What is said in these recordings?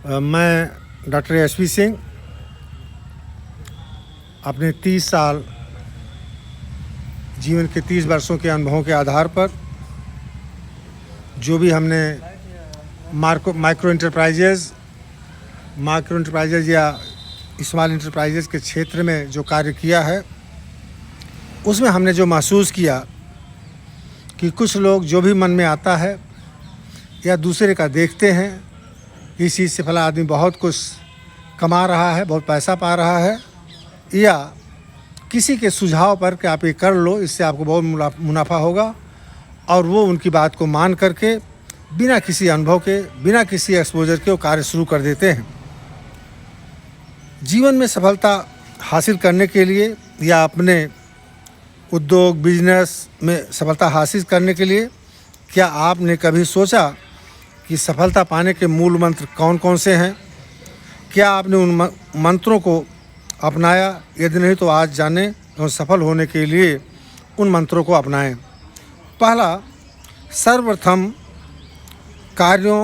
मैं doctor SP Singh अपने 30 साल जीवन के 30 वर्षों के अनुभवों के आधार पर जो भी हमने माइक्रो इंटरप्राइजेज़ या स्मॉल इंटरप्राइजेज़ के क्षेत्र में जो कार्य किया है, उसमें हमने जो महसूस किया कि कुछ लोग जो भी मन में आता है या दूसरे का देखते हैं, इस चीज़ से फला आदमी बहुत कुछ कमा रहा है, बहुत पैसा पा रहा है, या किसी के सुझाव पर कि आप ये कर लो, इससे आपको बहुत मुनाफा होगा, और वो उनकी बात को मान करके बिना किसी अनुभव के, बिना किसी एक्सपोजर के वो कार्य शुरू कर देते हैं। जीवन में सफलता हासिल करने के लिए या अपने उद्योग बिजनेस में सफलता हासिल करने के लिए क्या आपने कभी सोचा कि सफलता पाने के मूल मंत्र कौन कौन से हैं? क्या आपने उन मंत्रों को अपनाया? यदि नहीं तो आज जानें और सफल होने के लिए उन मंत्रों को अपनाएं। पहला, सर्वप्रथम कार्यों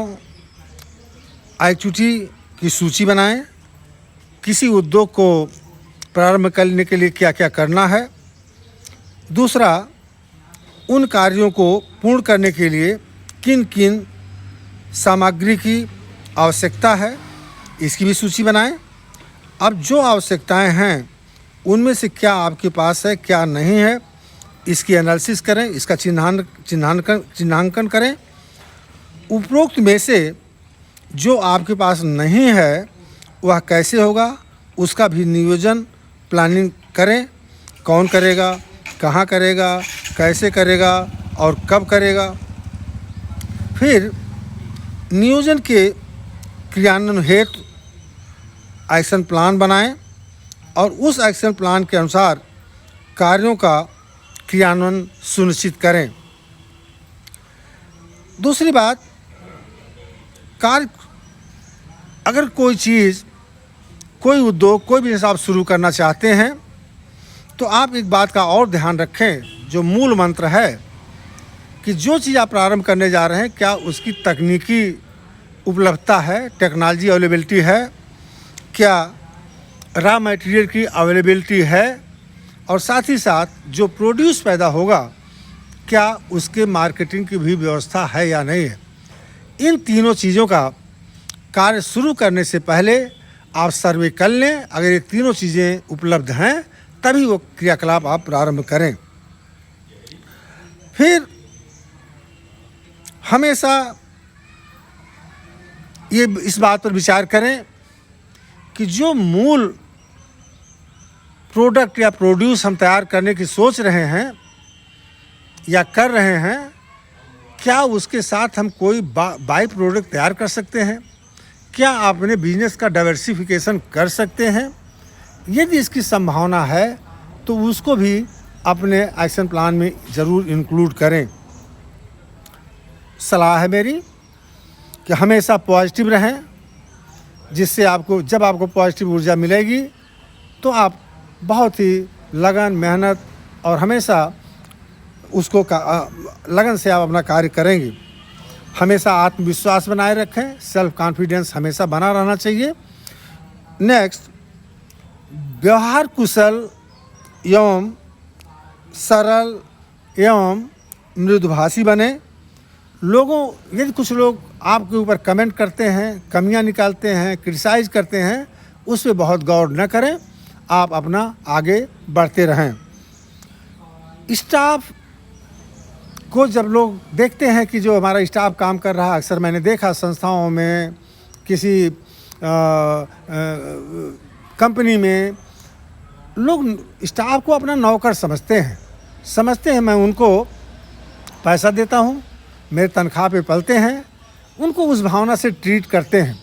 एक्टिविटी की सूची बनाएं। किसी उद्योग को प्रारंभ करने के लिए क्या क्या करना है। दूसरा, उन कार्यों को पूर्ण करने के लिए किन किन सामग्री की आवश्यकता है, इसकी भी सूची बनाएं। अब जो आवश्यकताएं हैं उनमें से क्या आपके पास है, क्या नहीं है, इसकी एनालिसिस करें, इसका चिन्हांकन करें। उपरोक्त में से जो आपके पास नहीं है वह कैसे होगा, उसका भी नियोजन प्लानिंग करें। कौन करेगा, कहाँ करेगा, कैसे करेगा और कब करेगा। फिर नियोजन के क्रियान्वयन हेतु एक्शन प्लान बनाएं और उस एक्शन प्लान के अनुसार कार्यों का क्रियान्वयन सुनिश्चित करें। दूसरी बात, अगर कोई चीज़, कोई उद्योग, कोई बिजनेस आप शुरू करना चाहते हैं तो आप एक बात का और ध्यान रखें, जो मूल मंत्र है कि जो चीज़ आप प्रारंभ करने जा रहे हैं क्या उसकी तकनीकी उपलब्धता है, टेक्नोलॉजी अवेलेबिलिटी है, क्या रॉ मटेरियल की अवेलेबिलिटी है, और साथ ही साथ जो प्रोड्यूस पैदा होगा क्या उसके मार्केटिंग की भी व्यवस्था है या नहीं है। इन तीनों चीज़ों का कार्य शुरू करने से पहले आप सर्वे कर लें। अगर ये तीनों चीज़ें उपलब्ध हैं तभी वो क्रियाकलाप आप प्रारंभ करें। फिर हमेशा ये इस बात पर विचार करें कि जो मूल प्रोडक्ट या प्रोड्यूस हम तैयार करने की सोच रहे हैं या कर रहे हैं, क्या उसके साथ हम कोई बाई प्रोडक्ट तैयार कर सकते हैं? क्या आप अपने बिजनेस का डाइवर्सिफिकेशन कर सकते हैं? यदि इसकी संभावना है तो उसको भी अपने एक्शन प्लान में ज़रूर इंक्लूड करें। सलाह है मेरी कि हमेशा पॉजिटिव रहें, जिससे आपको, जब आपको पॉजिटिव ऊर्जा मिलेगी तो आप बहुत ही लगन, मेहनत और हमेशा उसको लगन से आप अपना कार्य करेंगे। हमेशा आत्मविश्वास बनाए रखें, सेल्फ कॉन्फिडेंस हमेशा बना रहना चाहिए। नेक्स्ट, व्यवहार कुशल एवं सरल एवं मृदुभाषी बने। यदि कुछ लोग आपके ऊपर कमेंट करते हैं, कमियां निकालते हैं, क्रिटिसाइज करते हैं, उस पर बहुत गौर न करें, आप अपना आगे बढ़ते रहें। स्टाफ को जब लोग देखते हैं कि जो हमारा स्टाफ काम कर रहा है, अक्सर मैंने देखा संस्थाओं में, किसी कंपनी में, लोग स्टाफ को अपना नौकर समझते हैं मैं उनको पैसा देता हूँ, मेरे तनख्वाह पे पलते हैं, उनको उस भावना से ट्रीट करते हैं।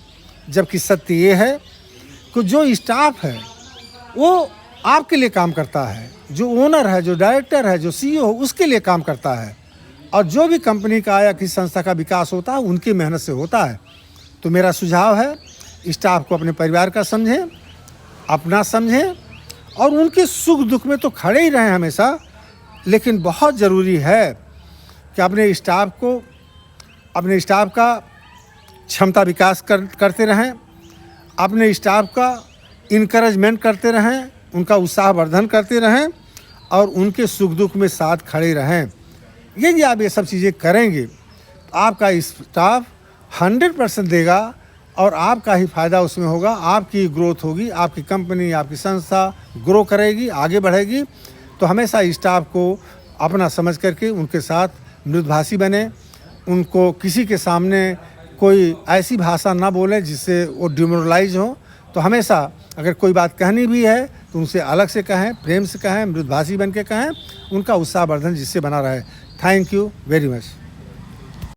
जबकि सत्य ये है कि जो स्टाफ है वो आपके लिए काम करता है, जो ओनर है, जो डायरेक्टर है, जो CEO उसके लिए काम करता है, और जो भी कंपनी का या किसी संस्था का विकास होता है उनकी मेहनत से होता है। तो मेरा सुझाव है, स्टाफ को अपने परिवार का समझें, अपना समझें, और उनके सुख दुख में तो खड़े ही रहें हमेशा, लेकिन बहुत ज़रूरी है कि अपने स्टाफ का क्षमता विकास करते रहें, अपने स्टाफ का इनकरेजमेंट करते रहें, उनका उत्साहवर्धन करते रहें और उनके सुख दुख में साथ खड़े रहें। यदि आप ये सब चीज़ें करेंगे तो आपका स्टाफ 100% देगा और आपका ही फ़ायदा उसमें होगा, आपकी ग्रोथ होगी, आपकी कंपनी, आपकी संस्था ग्रो करेगी, आगे बढ़ेगी। तो हमेशा स्टाफ को अपना समझ करके उनके साथ मृदुभाषी बने, उनको किसी के सामने कोई ऐसी भाषा ना बोले जिससे वो डिमोरलाइज हो। तो हमेशा अगर कोई बात कहनी भी है तो उनसे अलग से कहें, प्रेम से कहें, मृदुभाषी बन के कहें, उनका उत्साहवर्धन जिससे बना रहे। Thank you very much.